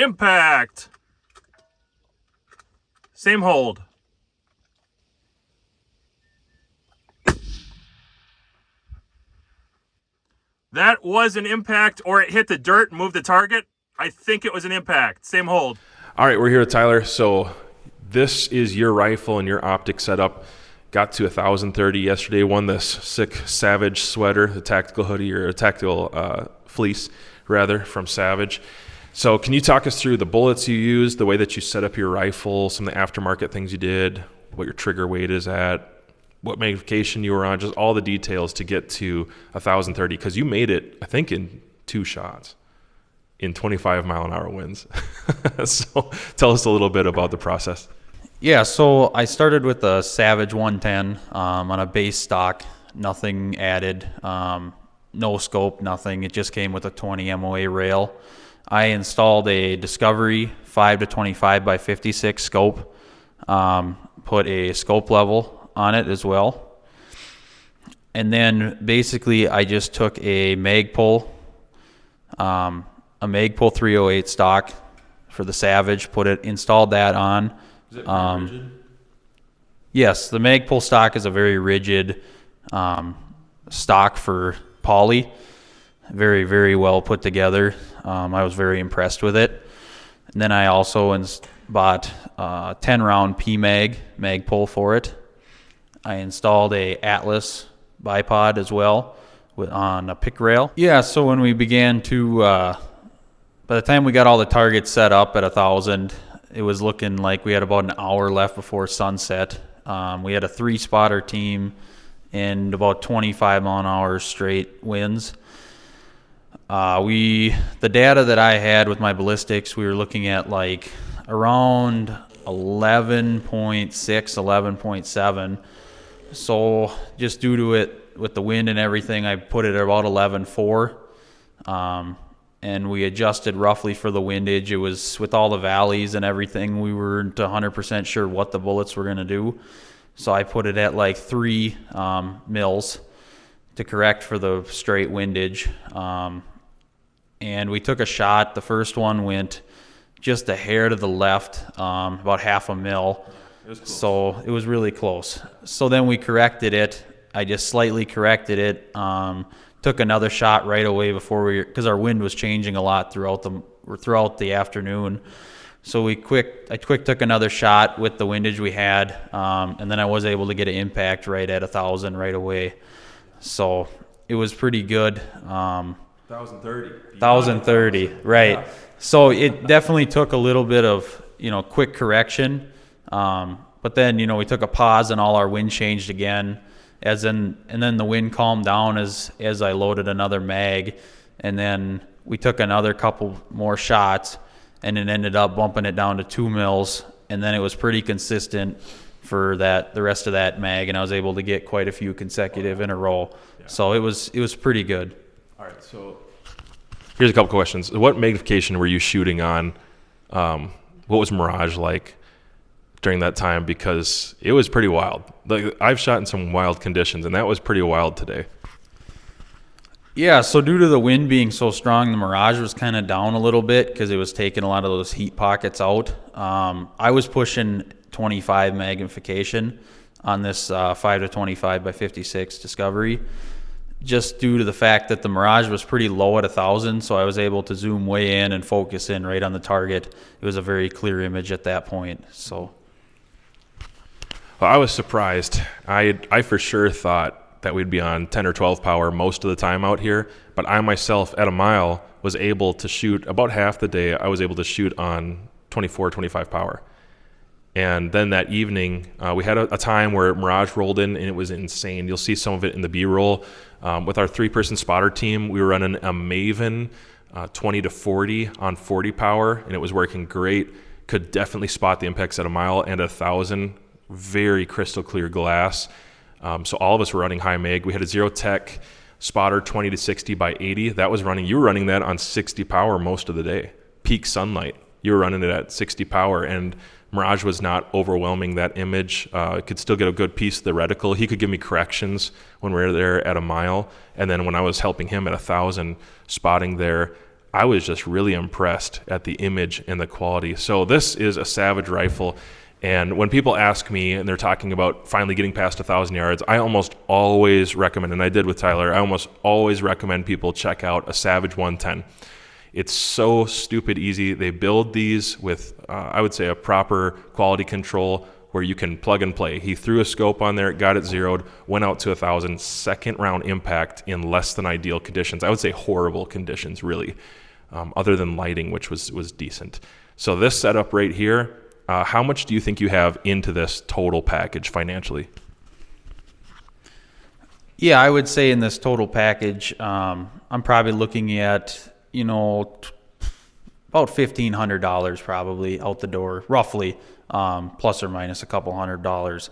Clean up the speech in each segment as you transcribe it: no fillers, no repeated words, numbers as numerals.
Impact. Same hold. That was an impact, or it hit the dirt and moved the target. I think it was an impact. Same hold. All right, we're here with Tyler. So this is your rifle and your optic setup. Got to 1,030 yesterday. Won this sick Savage sweater, the tactical hoodie, or a tactical fleece, rather, from Savage. So can you talk us through the bullets you used, the way that you set up your rifle, some of the aftermarket things you did, what your trigger weight is at, what magnification you were on, just all the details to get to 1,030, because you made it, I think, in 2 shots in 25-mile-an-hour winds. So tell us a little bit about the process. Yeah, so I started with a Savage 110 on a base stock, nothing added, no scope, nothing. It just came with a 20 MOA rail. I installed a Discovery 5-25 by 56 scope, put a scope level on it as well. And then basically I just took a Magpul 308 stock for the Savage, installed that on. Is it very rigid? Yes, the Magpul stock is a very rigid stock for poly. Very, very well put together. I was very impressed with it. And then I also bought a 10-round Magpul for it. I installed a Atlas bipod as well on a pick rail. Yeah, so when we began to, by the time we got all the targets set up at 1,000, it was looking like we had about an hour left before sunset. We had a 3-spotter team and about 25-mile-an-hour straight winds. The data that I had with my ballistics, we were looking at like around 11.6, 11.7. So just due to it with the wind and everything, I put it at about 11.4. And we adjusted roughly for the windage. It was with all the valleys and everything, we weren't 100% sure what the bullets were going to do. So I put it at like 3 mils to correct for the straight windage. And we took a shot. The first one went just a hair to the left, about half a mil. So it was really close. So then we corrected it. I just slightly corrected it. Took another shot right away because our wind was changing a lot throughout the afternoon. So I quick took another shot with the windage we had, and then I was able to get an impact right at 1,000 right away. So it was pretty good. 1,030. 1,030, right. Yeah. So it definitely took a little bit of, quick correction. But then, we took a pause and all our wind changed again. And then the wind calmed down as I loaded another mag. And then we took another couple more shots and it ended up bumping it down to 2 mils. And then it was pretty consistent for the rest of that mag. And I was able to get quite a few consecutive in a row. Yeah. So it was pretty good. All right, so here's a couple questions. What magnification were you shooting on? What was Mirage like during that time? Because it was pretty wild. Like, I've shot in some wild conditions, and that was pretty wild today. Yeah, so due to the wind being so strong, the Mirage was kind of down a little bit because it was taking a lot of those heat pockets out. I was pushing 25 magnification on this 5-25 by 56 Discovery, just due to the fact that the Mirage was pretty low at 1,000, so I was able to zoom way in and focus in right on the target. It was a very clear image at that point. So, well, I was surprised. I for sure thought that we'd be on 10 or 12 power most of the time out here, but I myself at a mile was able to shoot about half the day. I was able to shoot on 24, 25 power. And then that evening, we had a time where Mirage rolled in, and it was insane. You'll see some of it in the B-roll. With our 3-person spotter team, we were running a Maven 20-40 on 40 power, and it was working great. Could definitely spot the impacts at a mile and 1,000. Very crystal clear glass. So all of us were running high mag. We had a Zero Tech spotter 20-60 by 80. That was running. You were running that on 60 power most of the day. Peak sunlight. You were running it at 60 power, and Mirage was not overwhelming that image. Could still get a good piece of the reticle. He could give me corrections when we were there at a mile. And then when I was helping him at 1,000 spotting there, I was just really impressed at the image and the quality. So this is a Savage rifle. And when people ask me and they're talking about finally getting past 1,000 yards, I almost always recommend, and I did with Tyler, I almost always recommend people check out a Savage 110. It's so stupid easy. They build these with, I would say, a proper quality control where you can plug and play. He threw a scope on there, got it zeroed, went out to 1,000, second round impact in less than ideal conditions. I would say horrible conditions, really, other than lighting, which was decent. So this setup right here, how much do you think you have into this total package financially? Yeah, I would say in this total package, I'm probably looking at, about $1,500 probably out the door, roughly, plus or minus a couple $100.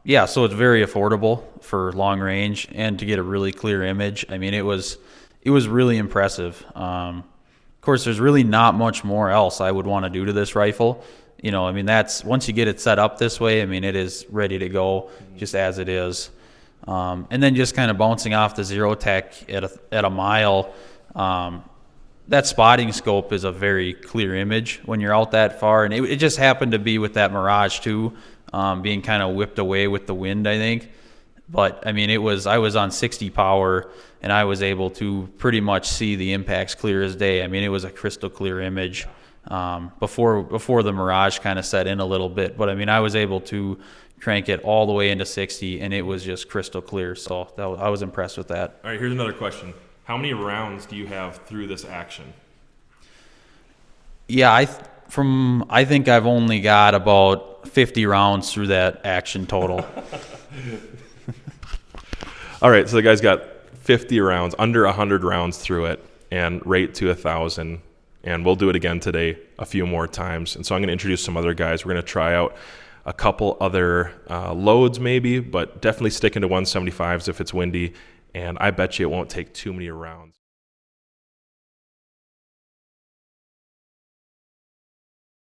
Yeah, so it's very affordable for long range and to get a really clear image. I mean, it was really impressive. Of course, there's really not much more else I would want to do to this rifle. That's once you get it set up this way, it is ready to go just as it is. And then just kind of bouncing off the Zero Tech at a mile, that spotting scope is a very clear image when you're out that far. And it just happened to be with that Mirage too, being kind of whipped away with the wind, I think. But I was on 60 power and I was able to pretty much see the impacts clear as day. It was a crystal clear image before the Mirage kind of set in a little bit. But I was able to crank it all the way into 60 and it was just crystal clear. So I was impressed with that. All right, here's another question. How many rounds do you have through this action? Yeah, I think I've only got about 50 rounds through that action total. All right, so the guy's got 50 rounds, under 100 rounds through it, and rate to 1,000. And we'll do it again today a few more times. And so I'm going to introduce some other guys. We're going to try out a couple other loads maybe, but definitely sticking to 175s if it's windy. And I bet you it won't take too many rounds.